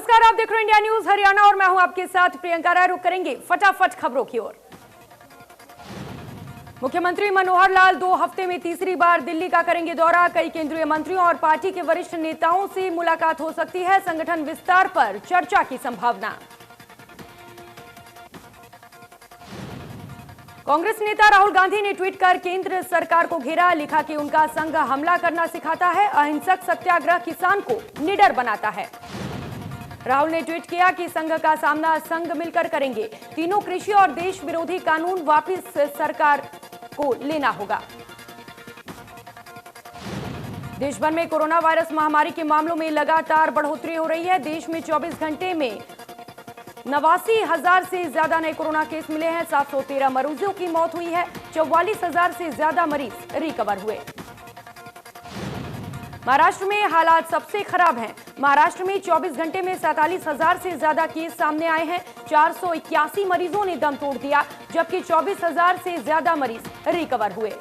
नमस्कार, आप देख रहे हैं इंडिया न्यूज हरियाणा और मैं हूं आपके साथ प्रियंका राय। रुक करेंगे फटाफट खबरों की ओर। मुख्यमंत्री मनोहर लाल 2 हफ्ते में तीसरी बार दिल्ली का करेंगे दौरा। कई केंद्रीय मंत्रियों और पार्टी के वरिष्ठ नेताओं से मुलाकात हो सकती है। संगठन विस्तार पर चर्चा की संभावना। कांग्रेस नेता राहुल गांधी ने ट्वीट कर केंद्र सरकार को घेरा। लिखा कि उनका संघ हमला करना सिखाता है, अहिंसक सत्याग्रह किसान को निडर बनाता है। राहुल ने ट्वीट किया कि संघ का सामना संघ मिलकर करेंगे। तीनों कृषि और देश विरोधी कानून वापस सरकार को लेना होगा। देश भर में कोरोना वायरस महामारी के मामलों में लगातार बढ़ोतरी हो रही है। देश में 24 घंटे में 89,000 से ज्यादा नए कोरोना केस मिले हैं। 713 मरीजों की मौत हुई है। 44,000 से ज्यादा मरीज रिकवर हुए। महाराष्ट्र में हालात सबसे खराब हैं। महाराष्ट्र में 24 घंटे में 47,000 से ज्यादा केस सामने आए हैं। 481 मरीजों ने दम तोड़ दिया, जबकि 24,000 से ज्यादा मरीज रिकवर हुए।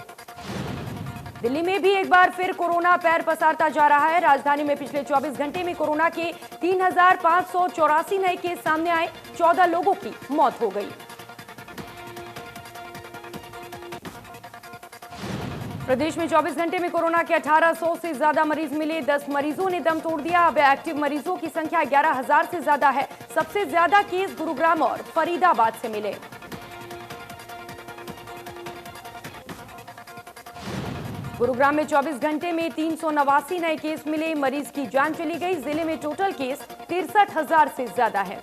दिल्ली में भी एक बार फिर कोरोना पैर पसारता जा रहा है। राजधानी में पिछले 24 घंटे में कोरोना के 3,584 नए केस सामने आए। 14 लोगों की मौत हो गई। प्रदेश में 24 घंटे में कोरोना के 1800 से ज्यादा मरीज मिले। 10 मरीजों ने दम तोड़ दिया। अब एक्टिव मरीजों की संख्या 11,000 से ज्यादा है। सबसे ज्यादा केस गुरुग्राम और फरीदाबाद से मिले। गुरुग्राम में 24 घंटे में 389 नए केस मिले। मरीज की जान चली गई। जिले में टोटल केस 63,000 से ज्यादा है।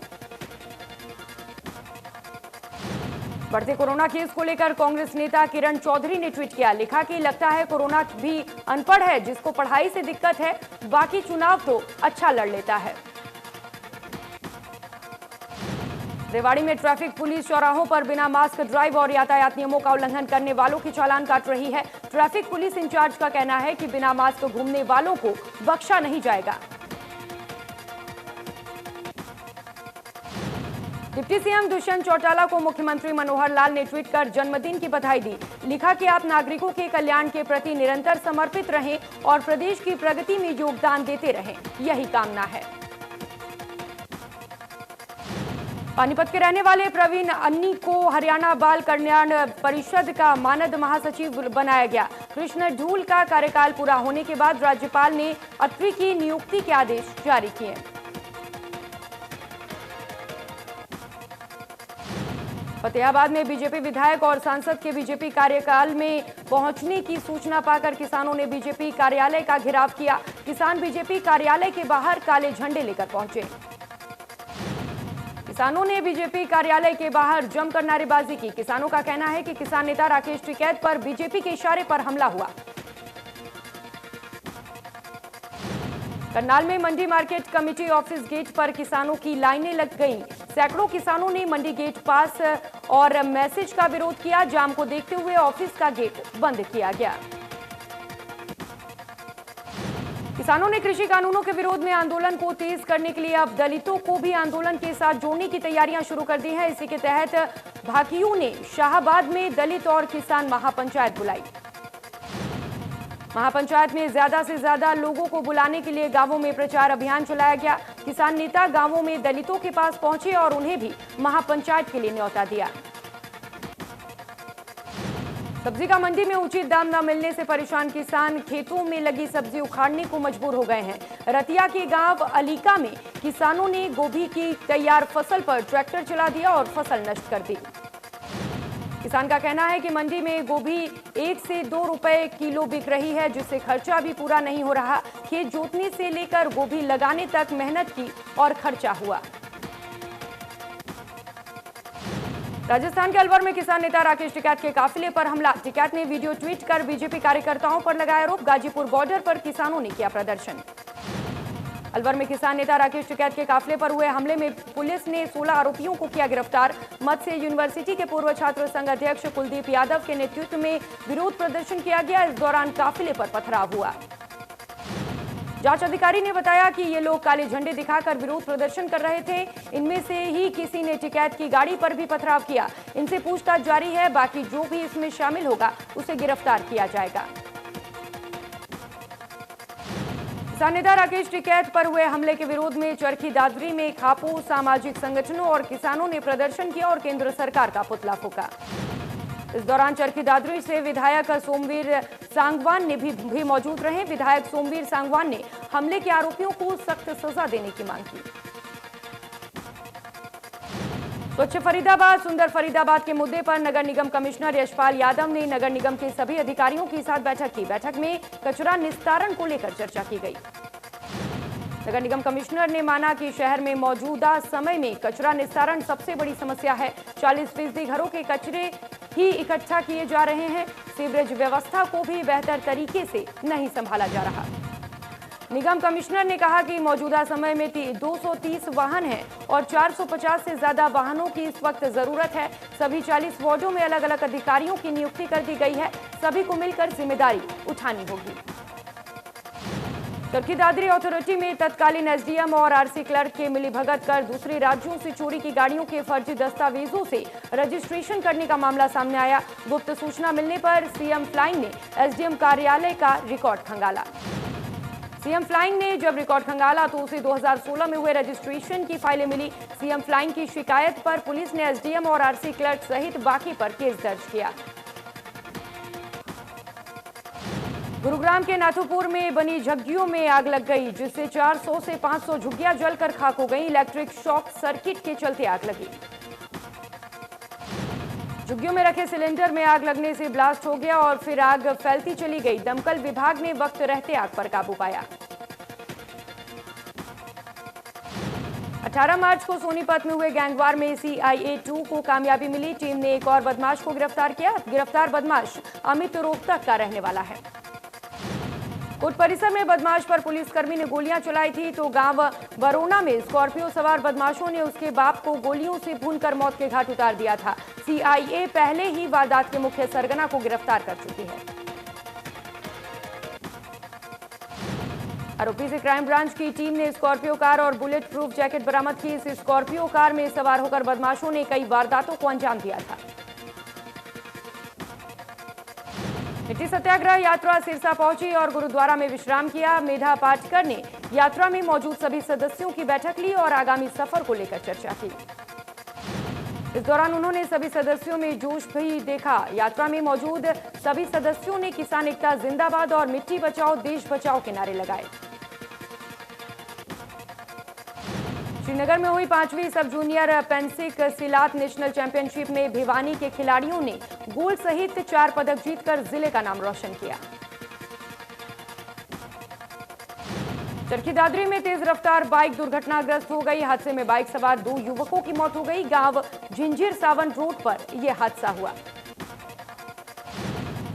बढ़ते कोरोना केस को लेकर कांग्रेस नेता किरण चौधरी ने ट्वीट किया। लिखा कि लगता है कोरोना भी अनपढ़ है, जिसको पढ़ाई से दिक्कत है, बाकी चुनाव तो अच्छा लड़ लेता है। रेवाड़ी में ट्रैफिक पुलिस चौराहों पर बिना मास्क ड्राइव और यातायात नियमों का उल्लंघन करने वालों की चालान काट रही है। ट्रैफिक पुलिस इंचार्ज का कहना है कि बिना मास्क घूमने वालों को बख्शा नहीं जाएगा। डिप्टी सीएम दुष्यंत चौटाला को मुख्यमंत्री मनोहर लाल ने ट्वीट कर जन्मदिन की बधाई दी। लिखा कि आप नागरिकों के कल्याण के प्रति निरंतर समर्पित रहें और प्रदेश की प्रगति में योगदान देते रहें, यही कामना है। पानीपत के रहने वाले प्रवीण अन्नी को हरियाणा बाल कल्याण परिषद का मानद महासचिव बनाया गया। कृष्ण ढूल का कार्यकाल पूरा होने के बाद राज्यपाल ने अत्रि की नियुक्ति के आदेश जारी किए। फतेहाबाद में बीजेपी विधायक और सांसद के बीजेपी कार्यकाल में पहुंचने की सूचना पाकर किसानों ने बीजेपी कार्यालय का घेराव किया। किसान बीजेपी कार्यालय के बाहर काले झंडे लेकर पहुंचे। किसानों ने बीजेपी कार्यालय के बाहर जमकर नारेबाजी की। किसानों का कहना है कि किसान नेता राकेश टिकैत पर बीजेपी के इशारे पर हमला हुआ। करनाल में मंडी मार्केट कमेटी ऑफिस गेट पर किसानों की लाइनें लग गईं। सैकड़ों किसानों ने मंडी गेट पास और मैसेज का विरोध किया। जाम को देखते हुए ऑफिस का गेट बंद किया गया। किसानों ने कृषि कानूनों के विरोध में आंदोलन को तेज करने के लिए अब दलितों को भी आंदोलन के साथ जोड़ने की तैयारियां शुरू कर दी हैं। इसी के तहत भाकियों ने शाहबाद में दलित और किसान महापंचायत बुलाई। महापंचायत में ज्यादा से ज्यादा लोगों को बुलाने के लिए गांवों में प्रचार अभियान चलाया गया। किसान नेता गांवों में दलितों के पास पहुंचे और उन्हें भी महापंचायत के लिए न्योता दिया। सब्जी का मंडी में उचित दाम न मिलने से परेशान किसान खेतों में लगी सब्जी उखाड़ने को मजबूर हो गए हैं। रतिया के गांव अलीका में किसानों ने गोभी की तैयार फसल पर ट्रैक्टर चला दिया और फसल नष्ट कर दी। किसान का कहना है कि मंडी में गोभी 1 से 2 रुपए किलो बिक रही है, जिससे खर्चा भी पूरा नहीं हो रहा। खेत जोतने से लेकर गोभी लगाने तक मेहनत की और खर्चा हुआ। राजस्थान के अलवर में किसान नेता राकेश टिकैत के काफिले पर हमला। टिकैत ने वीडियो ट्वीट कर बीजेपी कार्यकर्ताओं पर लगाया आरोप। गाजीपुर बॉर्डर पर किसानों ने किया प्रदर्शन। अलवर में किसान नेता राकेश टिकैत के काफिले पर हुए हमले में पुलिस ने 16 आरोपियों को किया गिरफ्तार। मत्स्य यूनिवर्सिटी के पूर्व छात्र संघ अध्यक्ष कुलदीप यादव के नेतृत्व में विरोध प्रदर्शन किया गया। इस दौरान काफिले पर पथराव हुआ। जांच अधिकारी ने बताया कि ये लोग काले झंडे दिखाकर विरोध प्रदर्शन कर रहे थे। इनमें से ही किसी ने टिकैत की गाड़ी पर भी पथराव किया। इनसे पूछताछ जारी है। बाकी जो भी इसमें शामिल होगा उसे गिरफ्तार किया जाएगा। किसान नेता राकेश टिकैत पर हुए हमले के विरोध में चरखी दादरी में खापू सामाजिक संगठनों और किसानों ने प्रदर्शन किया और केंद्र सरकार का पुतला फूंका। इस दौरान चरखी दादरी से विधायक सोमवीर सांगवान ने भी मौजूद रहे। विधायक सोमवीर सांगवान ने हमले के आरोपियों को सख्त सजा देने की मांग की। स्वच्छ फरीदाबाद सुंदर फरीदाबाद के मुद्दे पर नगर निगम कमिश्नर यशपाल यादव ने नगर निगम के सभी अधिकारियों के साथ बैठक की। बैठक में कचरा निस्तारण को लेकर चर्चा की गई। नगर निगम कमिश्नर ने माना कि शहर में मौजूदा समय में कचरा निस्तारण सबसे बड़ी समस्या है। 40% घरों के कचरे ही इकट्ठा किए जा रहे हैं। सीवरेज व्यवस्था को भी बेहतर तरीके से नहीं संभाला जा रहा। निगम कमिश्नर ने कहा कि मौजूदा समय में 230 वाहन हैं और 450 से ज्यादा वाहनों की इस वक्त जरूरत है। सभी 40 वार्डों में अलग अलग अधिकारियों की नियुक्ति कर दी गई है। सभी को मिलकर जिम्मेदारी उठानी होगी। चरखी दादरी अथॉरिटी में तत्कालीन एसडीएम और आरसी क्लर्क के मिलीभगत कर दूसरे राज्यों से चोरी की गाड़ियों के फर्जी दस्तावेजों से रजिस्ट्रेशन करने का मामला सामने आया। गुप्त सूचना मिलने पर सीएम फ्लाइंग ने एसडीएम कार्यालय का रिकॉर्ड खंगाला। सीएम फ्लाइंग ने जब रिकॉर्ड खंगाला तो उसे 2016 में हुए रजिस्ट्रेशन की फाइलें मिली। सीएम फ्लाइंग की शिकायत पर पुलिस ने एसडीएम और आरसी क्लर्क सहित बाकी पर केस दर्ज किया। गुरुग्राम के नाथुपुर में बनी झुग्गियों में आग लग गई, जिससे 400 से 500 झुग्गियां जलकर खाक हो गई। इलेक्ट्रिक शॉक सर्किट के चलते आग लगी। झुग्गियों में रखे सिलेंडर में आग लगने से ब्लास्ट हो गया और फिर आग फैलती चली गई। दमकल विभाग ने वक्त रहते आग पर काबू पाया। 18 मार्च को सोनीपत में हुए गैंगवार में CIA 2 को कामयाबी मिली। टीम ने एक और बदमाश को गिरफ्तार किया। गिरफ्तार बदमाश अमित रोहतक का रहने वाला है। कोर्ट परिसर में बदमाश पर पुलिसकर्मी ने गोलियां चलाई थी तो गांव बरोना में स्कॉर्पियो सवार बदमाशों ने उसके बाप को गोलियों से भूनकर मौत के घाट उतार दिया था। CIA पहले ही वारदात के मुख्य सरगना को गिरफ्तार कर चुकी है। आरोपी से क्राइम ब्रांच की टीम ने स्कॉर्पियो कार और बुलेट प्रूफ जैकेट बरामद की। इस स्कॉर्पियो कार में सवार होकर बदमाशों ने कई वारदातों को अंजाम दिया था। मिट्टी सत्याग्रह यात्रा सिरसा पहुंची और गुरुद्वारा में विश्राम किया। मेधा पाटकर ने यात्रा में मौजूद सभी सदस्यों की बैठक ली और आगामी सफर को लेकर चर्चा की। इस दौरान उन्होंने सभी सदस्यों में जोश भी देखा। यात्रा में मौजूद सभी सदस्यों ने किसान एकता जिंदाबाद और मिट्टी बचाओ देश बचाओ के नारे लगाए। श्रीनगर में हुई 5वीं सब जूनियर पेंसिक सिलात नेशनल चैंपियनशिप में भिवानी के खिलाड़ियों ने गोल्ड सहित 4 पदक जीतकर जिले का नाम रोशन किया। चरखी दादरी में तेज रफ्तार बाइक दुर्घटनाग्रस्त हो गई। हादसे में बाइक सवार 2 युवकों की मौत हो गई। गांव झिंझिर सावन रोड पर यह हादसा हुआ।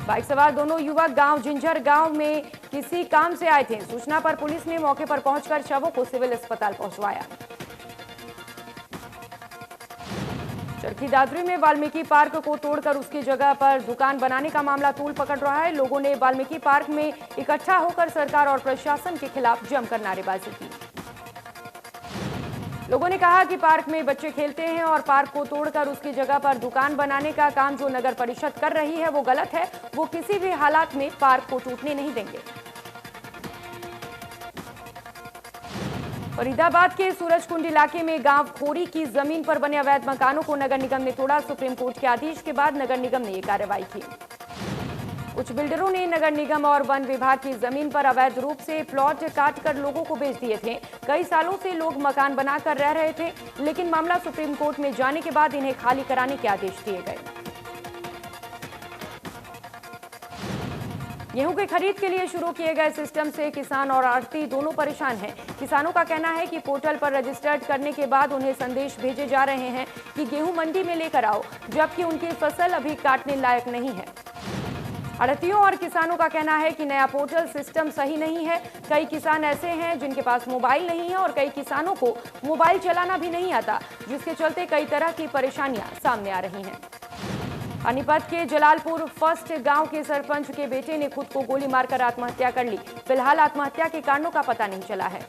बाइक सवार दोनों युवक गांव झिंझर गांव में किसी काम से आए थे। सूचना पर पुलिस ने मौके पर पहुंचकर शवों को सिविल अस्पताल पहुंचवाया। चरखी दादरी में वाल्मीकि पार्क को तोड़कर उसकी जगह पर दुकान बनाने का मामला तूल पकड़ रहा है। लोगों ने वाल्मीकि पार्क में इकट्ठा होकर सरकार और प्रशासन के खिलाफ जमकर नारेबाजी की। लोगों ने कहा कि पार्क में बच्चे खेलते हैं और पार्क को तोड़कर उसकी जगह पर दुकान बनाने का काम जो नगर परिषद कर रही है वो गलत है। वो किसी भी हालात में पार्क को टूटने नहीं देंगे। फरीदाबाद के सूरजकुंड इलाके में गांव खोरी की जमीन पर बने अवैध मकानों को नगर निगम ने तोड़ा। सुप्रीम कोर्ट के आदेश के बाद नगर निगम ने यह कार्रवाई की। कुछ बिल्डरों ने नगर निगम और वन विभाग की जमीन पर अवैध रूप से प्लॉट काटकर लोगों को बेच दिए थे। कई सालों से लोग मकान बनाकर रह रहे थे, लेकिन मामला सुप्रीम कोर्ट में जाने के बाद इन्हें खाली कराने के आदेश दिए गए। गेहूं की खरीद के लिए शुरू किए गए सिस्टम से किसान और आढ़ती दोनों परेशान हैं। किसानों का कहना है कि पोर्टल पर रजिस्टर्ड करने के बाद उन्हें संदेश भेजे जा रहे हैं कि गेहूं मंडी में लेकर आओ, जबकि उनकी फसल अभी काटने लायक नहीं है। आढ़तियों और किसानों का कहना है कि नया पोर्टल सिस्टम सही नहीं है। कई किसान ऐसे हैं जिनके पास मोबाइल नहीं है और कई किसानों को मोबाइल चलाना भी नहीं आता, जिसके चलते कई तरह की परेशानियां सामने आ रही हैं। पानीपत के जलालपुर फर्स्ट गांव के सरपंच के बेटे ने खुद को गोली मारकर आत्महत्या कर ली। फिलहाल आत्महत्या के कारणों का पता नहीं चला है।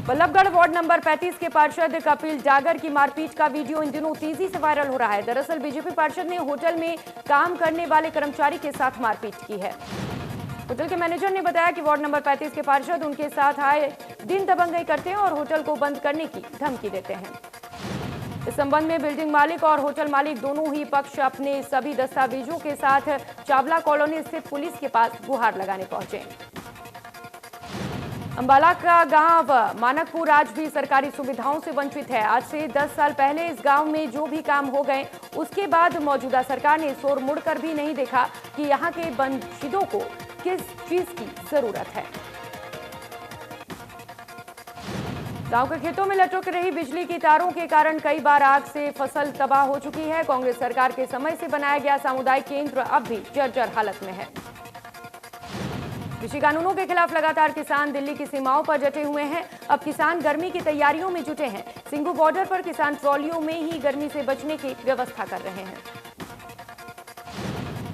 बल्लभगढ़ वार्ड नंबर 35 के पार्षद कपिल डागर की मारपीट का वीडियो इन दिनों तेजी से वायरल हो रहा है। दरअसल बीजेपी पार्षद ने होटल में काम करने वाले कर्मचारी के साथ मारपीट की है। होटल के मैनेजर ने बताया कि वार्ड नंबर 35 के पार्षद उनके साथ आए दिन दबंगई करते हैं और होटल को बंद करने की धमकी देते हैं। इस संबंध में बिल्डिंग मालिक और होटल मालिक दोनों ही पक्ष अपने सभी दस्तावेजों के साथ चावला कॉलोनी स्थित पुलिस के पास गुहार लगाने पहुंचे। अंबाला का गांव मानकपुर आज भी सरकारी सुविधाओं से वंचित है। आज से 10 साल पहले इस गांव में जो भी काम हो गए, उसके बाद मौजूदा सरकार ने शोर मुड़कर भी नहीं देखा कि यहां के बंशिदों को किस चीज की जरूरत है। गांव के खेतों में लटक रही बिजली की तारों के कारण कई बार आग से फसल तबाह हो चुकी है। कांग्रेस सरकार के समय से बनाया गया सामुदायिक केंद्र अब भी जर्जर हालत में है। कृषि कानूनों के खिलाफ लगातार किसान दिल्ली की सीमाओं पर डटे हुए हैं। अब किसान गर्मी की तैयारियों में जुटे हैं। सिंघू बॉर्डर पर किसान ट्रॉलियों में ही गर्मी से बचने की व्यवस्था कर रहे हैं।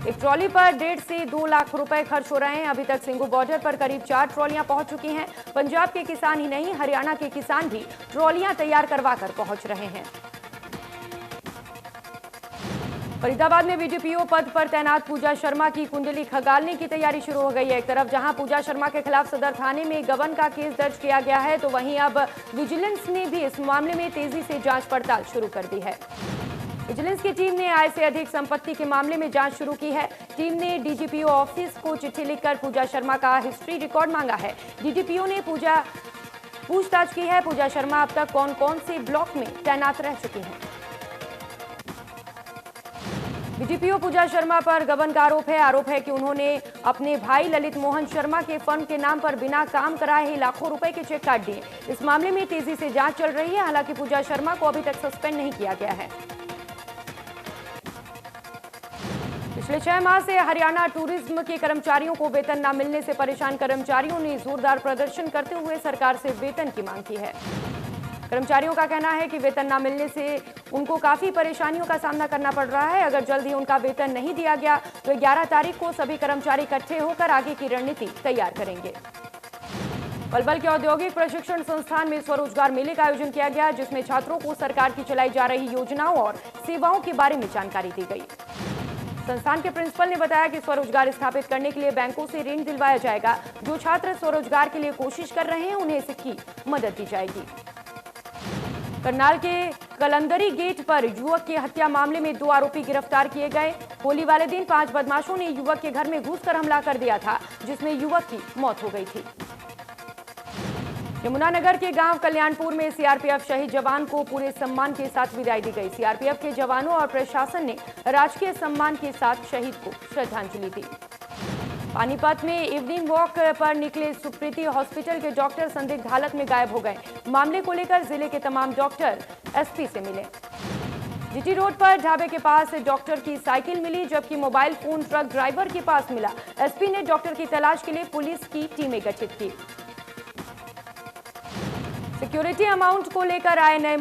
एक ट्रॉली पर 1.5 से 2 लाख रुपए खर्च हो रहे हैं। अभी तक सिंघू बॉर्डर पर करीब 4 ट्रॉलियां पहुंच चुकी हैं। पंजाब के किसान ही नहीं, हरियाणा के किसान भी ट्रॉलियां तैयार करवा कर पहुंच रहे हैं। फरीदाबाद में बीडीपीओ पद पर तैनात पूजा शर्मा की कुंडली खंगालने की तैयारी शुरू हो गई है। एक तरफ जहां पूजा शर्मा के खिलाफ सदर थाने में गबन का केस दर्ज किया गया है, तो वहीं अब विजिलेंस ने भी इस मामले में तेजी से जांच पड़ताल शुरू कर दी है। विजिलेंस की टीम ने आय से अधिक संपत्ति के मामले में जांच शुरू की है। टीम ने डीजीपीओ ऑफिस को चिट्ठी लिखकर पूजा शर्मा का हिस्ट्री रिकॉर्ड मांगा है। डीजीपीओ ने पूछताछ की है। पूजा शर्मा अब तक कौन कौन से ब्लॉक में तैनात रह चुकी हैं। डीजीपीओ पूजा शर्मा पर गबन का आरोप है कि उन्होंने अपने भाई ललित मोहन शर्मा के फंड के नाम पर बिना काम कराए ही लाखों रुपए के चेक काट दिए। इस मामले में तेजी से जांच चल रही है। हालांकि पूजा शर्मा को अभी तक सस्पेंड नहीं किया गया है। पिछले 6 माह से हरियाणा टूरिज्म के कर्मचारियों को वेतन न मिलने से परेशान कर्मचारियों ने जोरदार प्रदर्शन करते हुए सरकार से वेतन की मांग की है। कर्मचारियों का कहना है कि वेतन न मिलने से उनको काफी परेशानियों का सामना करना पड़ रहा है। अगर जल्द ही उनका वेतन नहीं दिया गया तो 11 तारीख को सभी कर्मचारी इकट्ठे होकर आगे की रणनीति तैयार करेंगे। पलवल के औद्योगिक प्रशिक्षण संस्थान में स्वरोजगार मेले का आयोजन किया गया, जिसमें छात्रों को सरकार की चलाई जा रही योजनाओं और सेवाओं के बारे में जानकारी दी गई। संस्थान के प्रिंसिपल ने बताया कि स्वरोजगार स्थापित करने के लिए बैंकों से ऋण दिलवाया जाएगा। जो छात्र स्वरोजगार के लिए कोशिश कर रहे हैं उन्हें इसकी मदद दी जाएगी। करनाल के कलंदरी गेट पर युवक की हत्या मामले में 2 आरोपी गिरफ्तार किए गए। होली वाले दिन 5 बदमाशों ने युवक के घर में घुसकर हमला कर दिया था, जिसमें युवक की मौत हो गई थी। यमुनानगर के गांव कल्याणपुर में सीआरपीएफ शहीद जवान को पूरे सम्मान के साथ विदाई दी गई। सीआरपीएफ के जवानों और प्रशासन ने राजकीय सम्मान के साथ शहीद को श्रद्धांजलि दी। पानीपत में इवनिंग वॉक पर निकले सुप्रीति हॉस्पिटल के डॉक्टर संदिग्ध हालत में गायब हो गए। मामले को लेकर जिले के तमाम डॉक्टर एसपी से मिले। जीटी रोड पर ढाबे के पास डॉक्टर की साइकिल मिली, जबकि मोबाइल फोन ट्रक ड्राइवर के पास मिला। एसपी ने डॉक्टर की तलाश के लिए पुलिस की टीमें गठित की। सिक्योरिटी अमाउंट को लेकर आए नए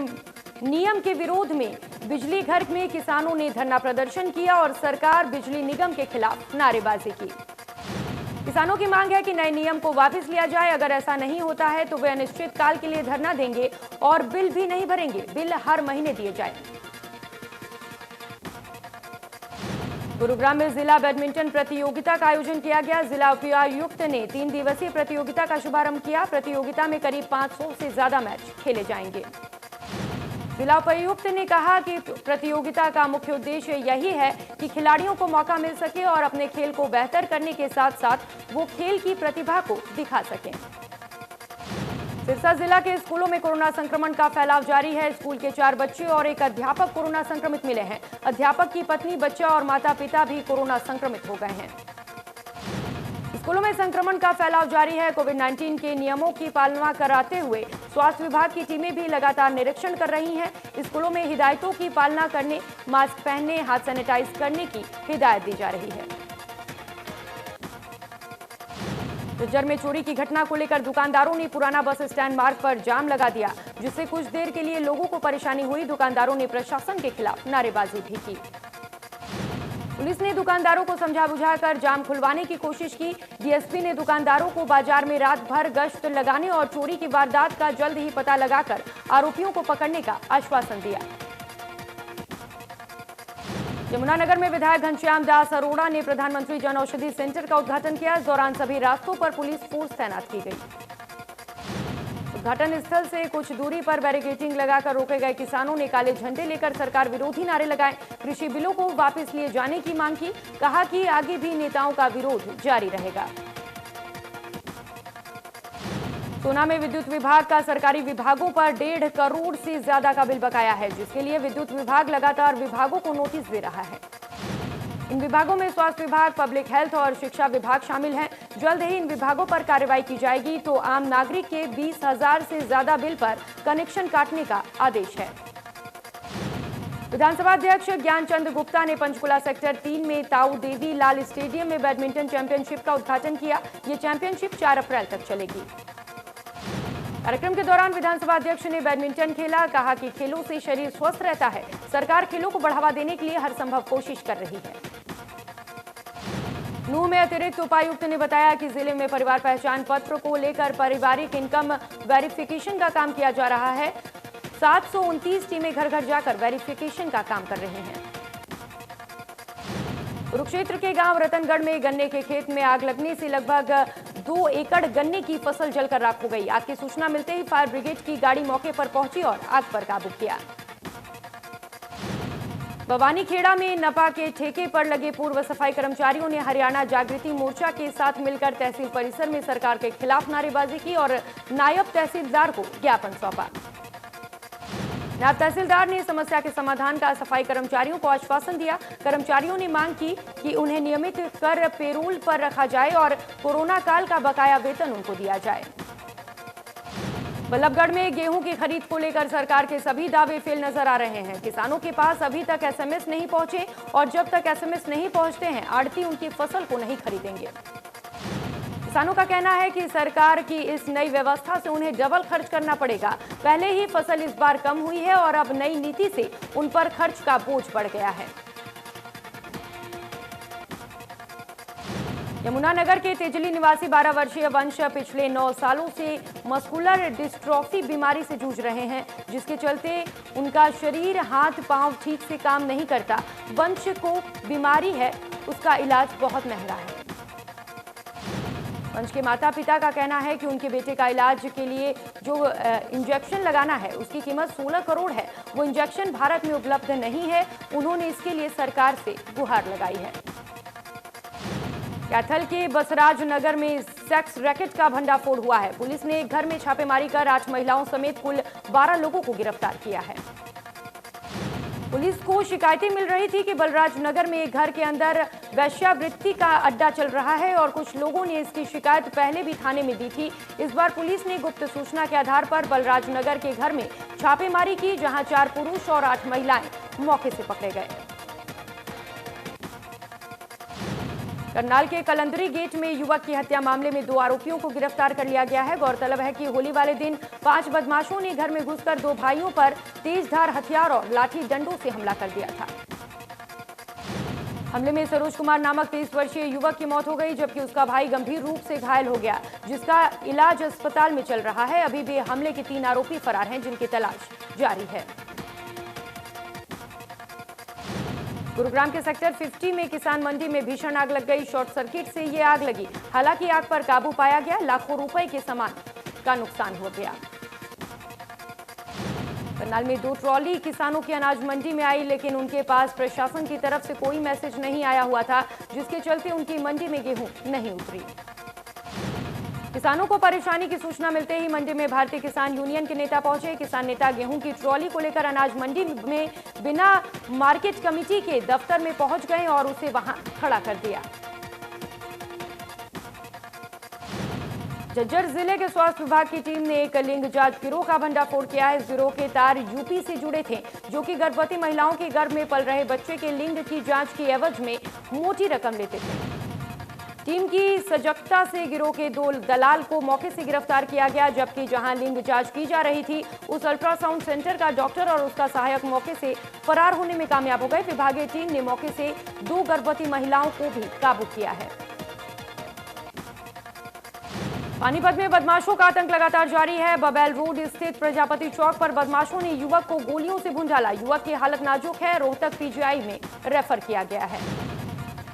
नियम के विरोध में बिजली घर में किसानों ने धरना प्रदर्शन किया और सरकार बिजली निगम के खिलाफ नारेबाजी की। किसानों की मांग है कि नए नियम को वापस लिया जाए। अगर ऐसा नहीं होता है तो वे अनिश्चित काल के लिए धरना देंगे और बिल भी नहीं भरेंगे। बिल हर महीने दिए जाए। गुरुग्राम में जिला बैडमिंटन प्रतियोगिता का आयोजन किया गया। जिला उपायुक्त ने 3 दिवसीय प्रतियोगिता का शुभारंभ किया। प्रतियोगिता में करीब 500 से ज्यादा मैच खेले जाएंगे। जिला उपायुक्त ने कहा कि प्रतियोगिता का मुख्य उद्देश्य यही है कि खिलाड़ियों को मौका मिल सके और अपने खेल को बेहतर करने के साथ साथ वो खेल की प्रतिभा को दिखा सकें। सिरसा जिला के स्कूलों में कोरोना संक्रमण का फैलाव जारी है। स्कूल के 4 बच्चे और एक अध्यापक कोरोना संक्रमित मिले हैं। अध्यापक की पत्नी, बच्चा और माता पिता भी कोरोना संक्रमित हो गए हैं। स्कूलों में संक्रमण का फैलाव जारी है। कोविड-19 के नियमों की पालना कराते हुए स्वास्थ्य विभाग की टीमें भी लगातार निरीक्षण कर रही हैं। स्कूलों में हिदायतों की पालना करने, मास्क पहनने, हाथ सैनिटाइज करने की हिदायत दी जा रही है। झज्जर में चोरी की घटना को लेकर दुकानदारों ने पुराना बस स्टैंड मार्ग पर जाम लगा दिया, जिससे कुछ देर के लिए लोगों को परेशानी हुई। दुकानदारों ने प्रशासन के खिलाफ नारेबाजी भी की। पुलिस ने दुकानदारों को समझा बुझाकर जाम खुलवाने की कोशिश की। डीएसपी ने दुकानदारों को बाजार में रात भर गश्त लगाने और चोरी की वारदात का जल्द ही पता लगाकर आरोपियों को पकड़ने का आश्वासन दिया। यमुनानगर में विधायक घनश्याम दास अरोड़ा ने प्रधानमंत्री जन औषधि सेंटर का उद्घाटन किया। इस दौरान सभी रास्तों पर पुलिस फोर्स तैनात की गई। उद्घाटन स्थल से कुछ दूरी पर बैरिकेडिंग लगाकर रोके गए किसानों ने काले झंडे लेकर सरकार विरोधी नारे लगाए। कृषि बिलों को वापस लिए जाने की मांग की। कहा कि आगे भी नेताओं का विरोध जारी रहेगा। सोना में विद्युत विभाग का सरकारी विभागों पर 1.5 करोड़ से ज्यादा का बिल बकाया है, जिसके लिए विद्युत विभाग लगातार विभागों को नोटिस दे रहा है। इन विभागों में स्वास्थ्य विभाग, पब्लिक हेल्थ और शिक्षा विभाग शामिल हैं। जल्द ही इन विभागों पर कार्रवाई की जाएगी तो आम नागरिक के 20,000 से ज्यादा बिल पर कनेक्शन काटने का आदेश है। विधानसभा अध्यक्ष ज्ञानचंद गुप्ता ने पंचकुला सेक्टर 3 में ताऊ देवी लाल स्टेडियम में बैडमिंटन चैंपियनशिप का उद्घाटन किया। ये चैंपियनशिप 4 अप्रैल तक चलेगी। कार्यक्रम के दौरान विधानसभा अध्यक्ष ने बैडमिंटन खेला। कहा कि खेलों से शरीर स्वस्थ रहता है। सरकार खेलों को बढ़ावा देने के लिए हर संभव कोशिश कर रही है। नूंह में अतिरिक्त उपायुक्त ने बताया कि जिले में परिवार पहचान पत्र को लेकर पारिवारिक इनकम वेरिफिकेशन का काम किया जा रहा है। 729 टीमें घर घर जाकर वेरिफिकेशन का काम कर रहे हैं। कुरुक्षेत्र के गांव रतनगढ़ में गन्ने के खेत में आग लगने से लगभग 2 एकड़ गन्ने की फसल जलकर राख हो गई। आग की सूचना मिलते ही फायर ब्रिगेड की गाड़ी मौके पर पहुंची और आग पर काबू किया। भवानीखेड़ा में नपा के ठेके पर लगे पूर्व सफाई कर्मचारियों ने हरियाणा जागृति मोर्चा के साथ मिलकर तहसील परिसर में सरकार के खिलाफ नारेबाजी की और नायब तहसीलदार को ज्ञापन सौंपा। नायब तहसीलदार ने समस्या के समाधान का सफाई कर्मचारियों को आश्वासन दिया। कर्मचारियों ने मांग की कि उन्हें नियमित कर पेरोल पर रखा जाए और कोरोना काल का बकाया वेतन उनको दिया जाए। बल्लभगढ़ में गेहूं की खरीद को लेकर सरकार के सभी दावे फेल नजर आ रहे हैं। किसानों के पास अभी तक एसएमएस नहीं पहुंचे और जब तक एसएमएस नहीं पहुंचते हैं आढ़ती उनकी फसल को नहीं खरीदेंगे। किसानों का कहना है कि सरकार की इस नई व्यवस्था से उन्हें डबल खर्च करना पड़ेगा। पहले ही फसल इस बार कम हुई है और अब नई नीति से उन पर खर्च का बोझ बढ़ गया है। यमुनानगर के तेजली निवासी 12 वर्षीय वंश पिछले 9 सालों से मस्कुलर डिस्ट्रॉफी बीमारी से जूझ रहे हैं, जिसके चलते उनका शरीर, हाथ पांव ठीक से काम नहीं करता। वंश को बीमारी है, उसका इलाज बहुत महंगा है। वंश के माता पिता का कहना है कि उनके बेटे का इलाज के लिए जो इंजेक्शन लगाना है उसकी कीमत 16 करोड़ है। वो इंजेक्शन भारत में उपलब्ध नहीं है। उन्होंने इसके लिए सरकार से गुहार लगाई है। कैथल के बसराज नगर में सेक्स रैकेट का भंडाफोड़ हुआ है। पुलिस ने एक घर में छापेमारी कर 8 महिलाओं समेत कुल 12 लोगों को गिरफ्तार किया है। पुलिस को शिकायतें मिल रही थी कि बलराज नगर में एक घर के अंदर वेश्यावृत्ति का अड्डा चल रहा है और कुछ लोगों ने इसकी शिकायत पहले भी थाने में दी थी। इस बार पुलिस ने गुप्त सूचना के आधार पर बलराज नगर के घर में छापेमारी की, जहां 4 पुरुष और 8 महिलाएं मौके से पकड़े गए। करनाल के कलंदरी गेट में युवक की हत्या मामले में 2 आरोपियों को गिरफ्तार कर लिया गया है। गौरतलब है कि होली वाले दिन 5 बदमाशों ने घर में घुसकर 2 भाइयों पर तेजधार हथियार और लाठी डंडों से हमला कर दिया था। हमले में सरोज कुमार नामक 23 वर्षीय युवक की मौत हो गई, जबकि उसका भाई गंभीर रूप से घायल हो गया, जिसका इलाज अस्पताल में चल रहा है। अभी भी हमले के 3 आरोपी फरार हैं, जिनकी तलाश जारी है। गुरुग्राम के सेक्टर 50 में किसान मंडी में भीषण आग लग गई। शॉर्ट सर्किट से ये आग लगी। हालांकि आग पर काबू पाया गया। लाखों रुपए के सामान का नुकसान हो गया। करनाल में 2 ट्रॉली किसानों की अनाज मंडी में आई, लेकिन उनके पास प्रशासन की तरफ से कोई मैसेज नहीं आया हुआ था, जिसके चलते उनकी मंडी में गेहूं नहीं उतरी। किसानों को परेशानी की सूचना मिलते ही मंडी में भारतीय किसान यूनियन के नेता पहुंचे। किसान नेता गेहूं की ट्रॉली को लेकर अनाज मंडी में बिना मार्केट कमेटी के दफ्तर में पहुंच गए और उसे वहां खड़ा कर दिया। झज्जर जिले के स्वास्थ्य विभाग की टीम ने एक लिंग जांच गिरोह का भंडाफोड़ किया है। इस गिरोह के तार यूपी से जुड़े थे, जो कि गर्भवती महिलाओं के गर्भ में पल रहे बच्चे के लिंग की जांच की एवज में मोटी रकम लेते थे। टीम की सजगता से गिरोह के 2 दलाल को मौके से गिरफ्तार किया गया, जबकि जहां लिंग जांच की जा रही थी उस अल्ट्रासाउंड सेंटर का डॉक्टर और उसका सहायक मौके से फरार होने में कामयाब हो गए। विभागीय टीम ने मौके से 2 गर्भवती महिलाओं को भी काबू किया है। पानीपत में बदमाशों का आतंक लगातार जारी है। बबैल रोड स्थित प्रजापति चौक पर बदमाशों ने युवक को गोलियों से भूंजाला। युवक की हालत नाजुक है, रोहतक पीजीआई में रेफर किया गया है।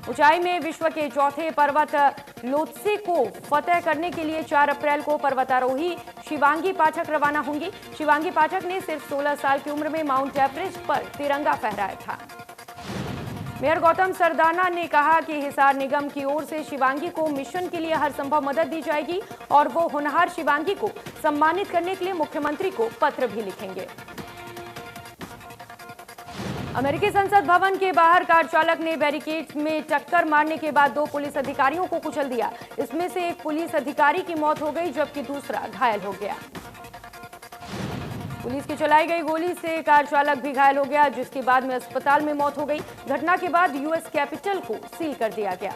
ऊंचाई में विश्व के चौथे पर्वत लोत्से को फतेह करने के लिए 4 अप्रैल को पर्वतारोही शिवांगी पाठक रवाना होंगी। शिवांगी पाठक ने सिर्फ 16 साल की उम्र में माउंट एवरेस्ट पर तिरंगा फहराया था। मेयर गौतम सरदाना ने कहा कि हिसार निगम की ओर से शिवांगी को मिशन के लिए हर संभव मदद दी जाएगी और वो होनहार शिवांगी को सम्मानित करने के लिए मुख्यमंत्री को पत्र भी लिखेंगे। अमेरिकी संसद भवन के बाहर कार चालक ने बैरिकेड में टक्कर मारने के बाद 2 पुलिस अधिकारियों को कुचल दिया। इसमें से एक पुलिस अधिकारी की मौत हो गई जबकि दूसरा घायल हो गया। पुलिस की चलाई गई गोली से कार चालक भी घायल हो गया, जिसके बाद में अस्पताल में मौत हो गई। घटना के बाद यूएस कैपिटल को सील कर दिया गया।